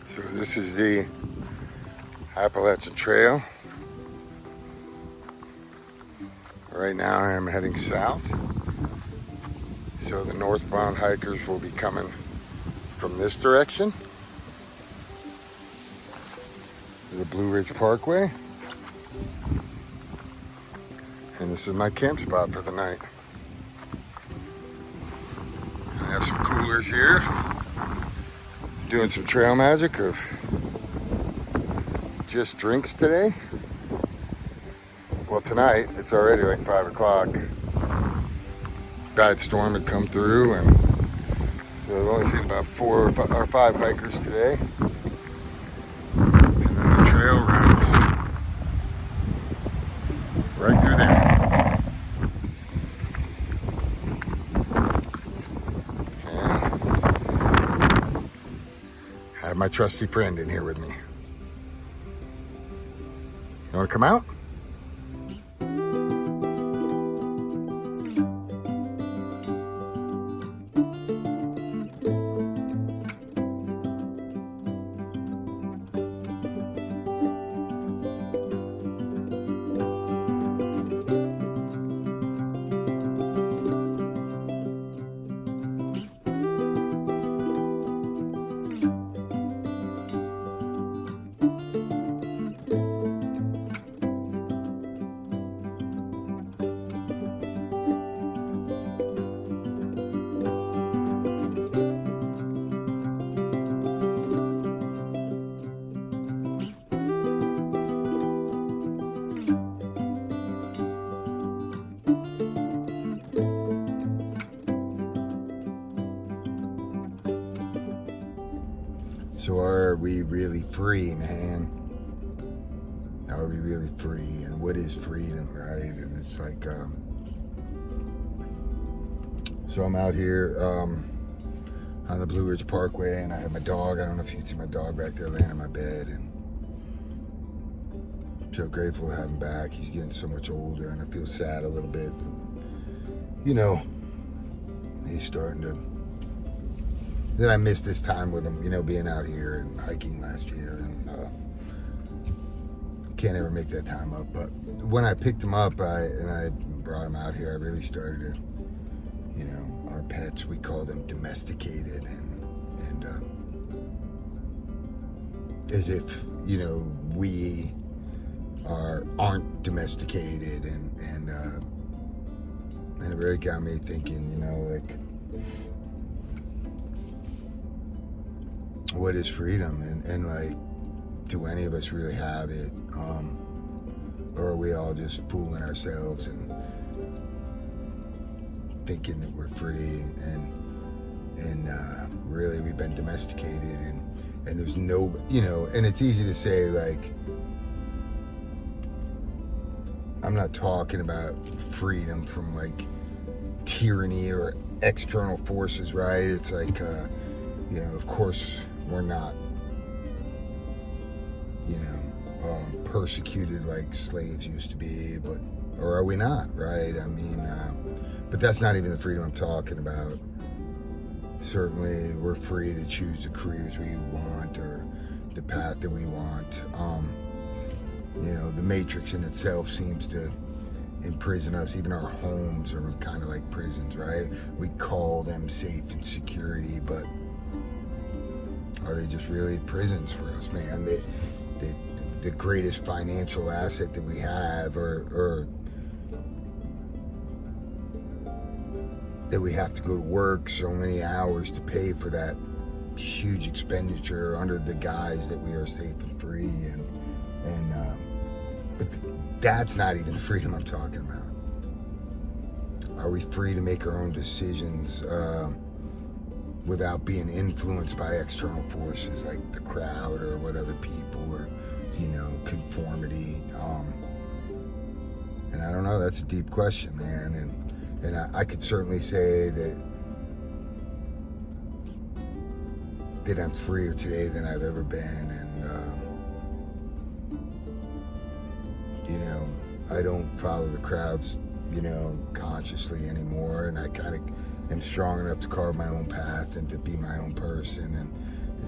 So this is the Appalachian Trail. Right now I am heading south. So the northbound hikers will be coming from this direction. The Blue Ridge Parkway. And this is my camp spot for the night. I have some coolers here. Doing some trail magic of just drinks today. Well, tonight it's already like 5 o'clock. Bad storm had come through, and I've only seen about 4 or 5 hikers today. And then the trail runs right through there. I have my trusty friend in here with me. You want to come out? So are we really free, man? Are we really free? And what is freedom, right? And it's like, so I'm out here on the Blue Ridge Parkway, and I have my dog. I don't know if you can see my dog back there laying in my bed, and I'm so grateful to have him back. He's getting so much older, and I feel sad a little bit. You know, he's starting to. Then I missed this time with him, you know, being out here and hiking last year, and can't ever make that time up. But when I picked him up and I brought him out here, I really started to, you know, our pets, we call them domesticated, and as if, you know, we aren't domesticated, and it really got me thinking, you know, like, what is freedom, and like, do any of us really have it, or are we all just fooling ourselves and thinking that we're free, and really we've been domesticated, and there's no, you know, and it's easy to say, like, I'm not talking about freedom from like tyranny or external forces, right? It's like, you know, of course we're not, you know, persecuted like slaves used to be, but, or are we not, right? I mean, but that's not even the freedom I'm talking about. Certainly we're free to choose the careers we want or the path that we want. You know, the matrix in itself seems to imprison us. Even our homes are kind of like prisons, right? We call them safe and security, but are they just really prisons for us, man? The greatest financial asset that we have, or that we have to go to work so many hours to pay for that huge expenditure under the guise that we are safe and free, but that's not even the freedom I'm talking about. Are we free to make our own decisions without being influenced by external forces like the crowd or what other people, or, you know, conformity? And I don't know, that's a deep question, man. And And I could certainly say that I'm freer today than I've ever been. And, you know, I don't follow the crowds, you know, consciously anymore. And I kind of am strong enough to carve my own path and to be my own person.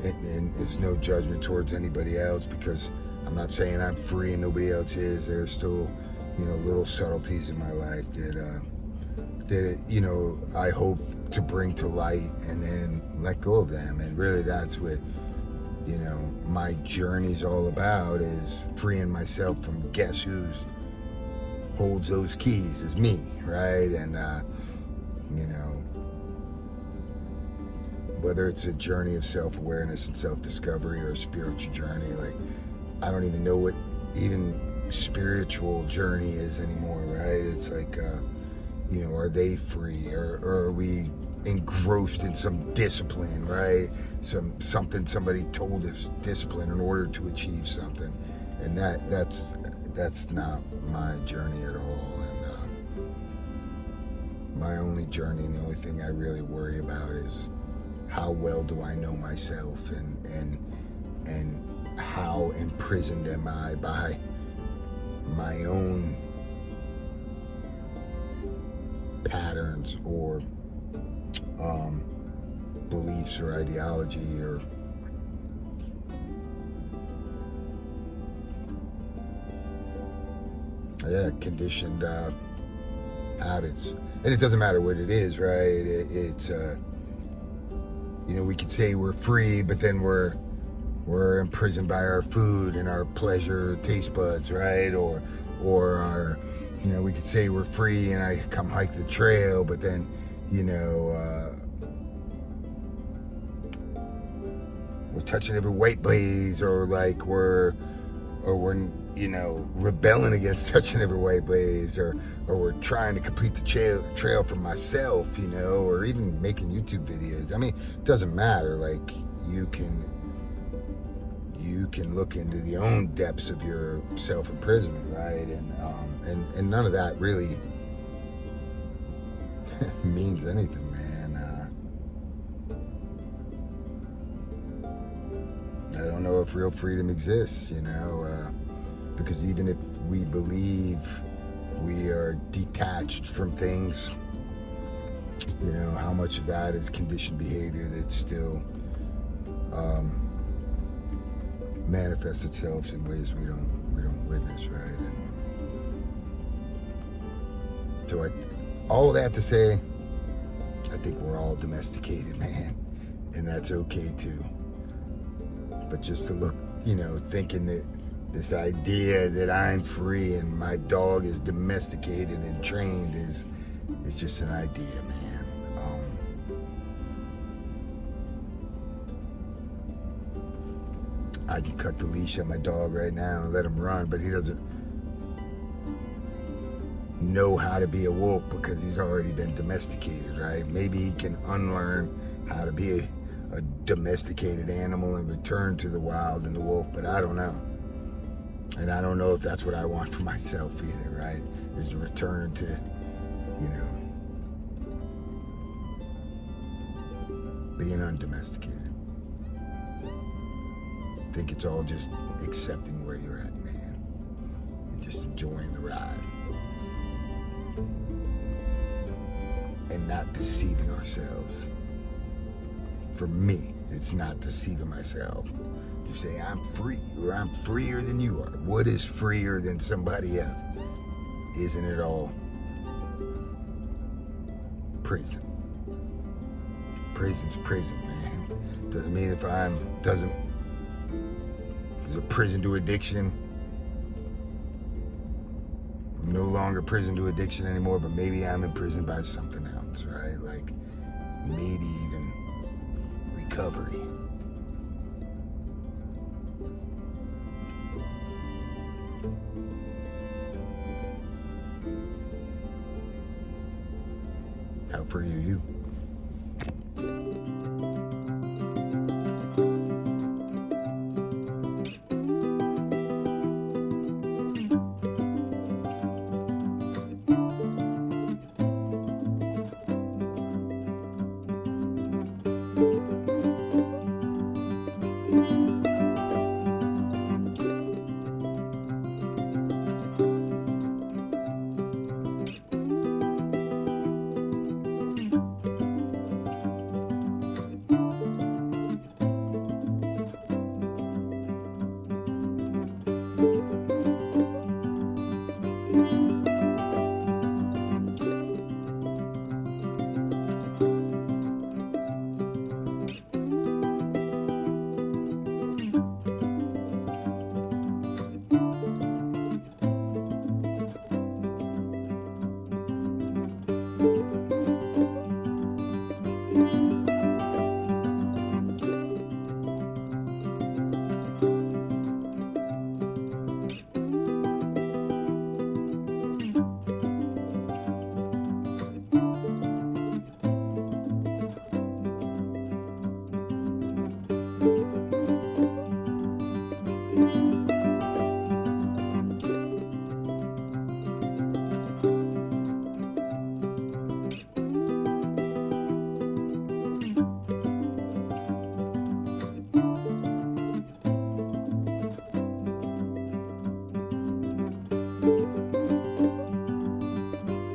And it's no judgment towards anybody else, because I'm not saying I'm free and nobody else is. There's still, you know, little subtleties in my life that you know, I hope to bring to light and then let go of them. And really that's what, you know, my journey's all about, is freeing myself from guess who's holds those keys is me, right? And you know, whether it's a journey of self-awareness and self-discovery or a spiritual journey, like, I don't even know what even spiritual journey is anymore, right? It's like, you know, are they free, or are we engrossed in some discipline, right? Something somebody told us, discipline in order to achieve something, and that's not my journey at all. And my only journey, and the only thing I really worry about, is how well do I know myself, and how imprisoned am I by my own patterns or beliefs or ideology, or conditioned habits. And it doesn't matter what it is, right? It's you know, we could say we're free, but then we're imprisoned by our food and our pleasure taste buds, right? Or our, you know, we could say we're free and I come hike the trail, but then, you know, we're touching every white blaze, or like we're you know, rebelling against touching every white blaze, or we're trying to complete the trail for myself, you know, or even making YouTube videos. I mean, it doesn't matter. Like, you can look into the own depths of your self-imprisonment, right? And none of that really means anything, man. I don't know if real freedom exists, you know, because even if we believe we are detached from things, you know, how much of that is conditioned behavior that still manifests itself in ways we don't witness, right? And so all of that to say, I think we're all domesticated, man, and that's okay too. But just to look, you know, thinking that this idea that I'm free and my dog is domesticated and trained is just an idea, man. I can cut the leash on my dog right now and let him run, but he doesn't know how to be a wolf because he's already been domesticated, right? Maybe he can unlearn how to be a domesticated animal and return to the wild and the wolf, but I don't know. And I don't know if that's what I want for myself either, right? Is to return to, you know, being undomesticated. I think it's all just accepting where you're at, man, and just enjoying the ride, and not deceiving ourselves. For me, it's not deceiving myself to say I'm free, or I'm freer than you are. What is freer than somebody else? Isn't it all prison? Prison's prison, man. Doesn't mean if there's a prison to addiction. I'm no longer prison to addiction anymore, but maybe I'm imprisoned by something else, right? Like maybe even recovery. How free are you?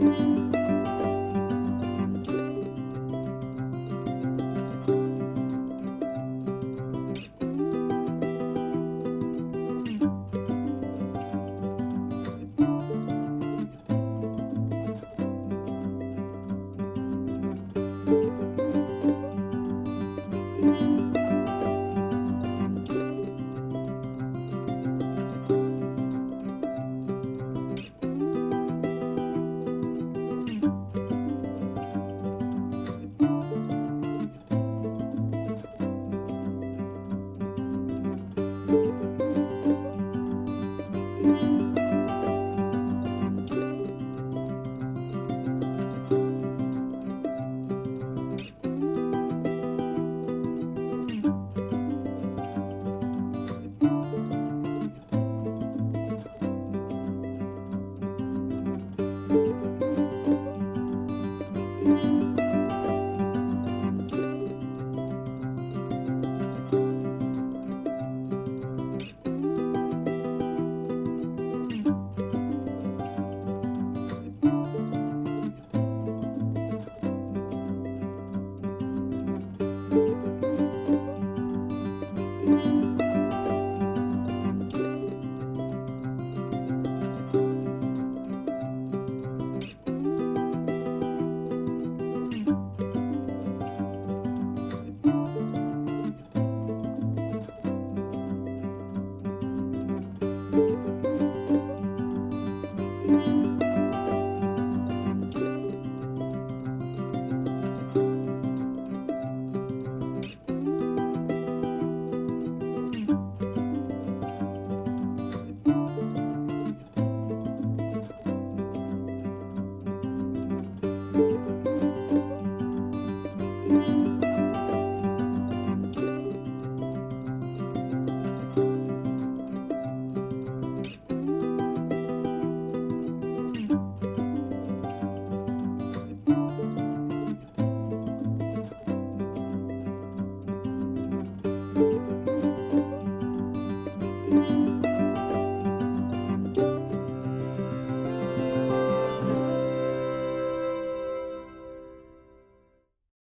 you.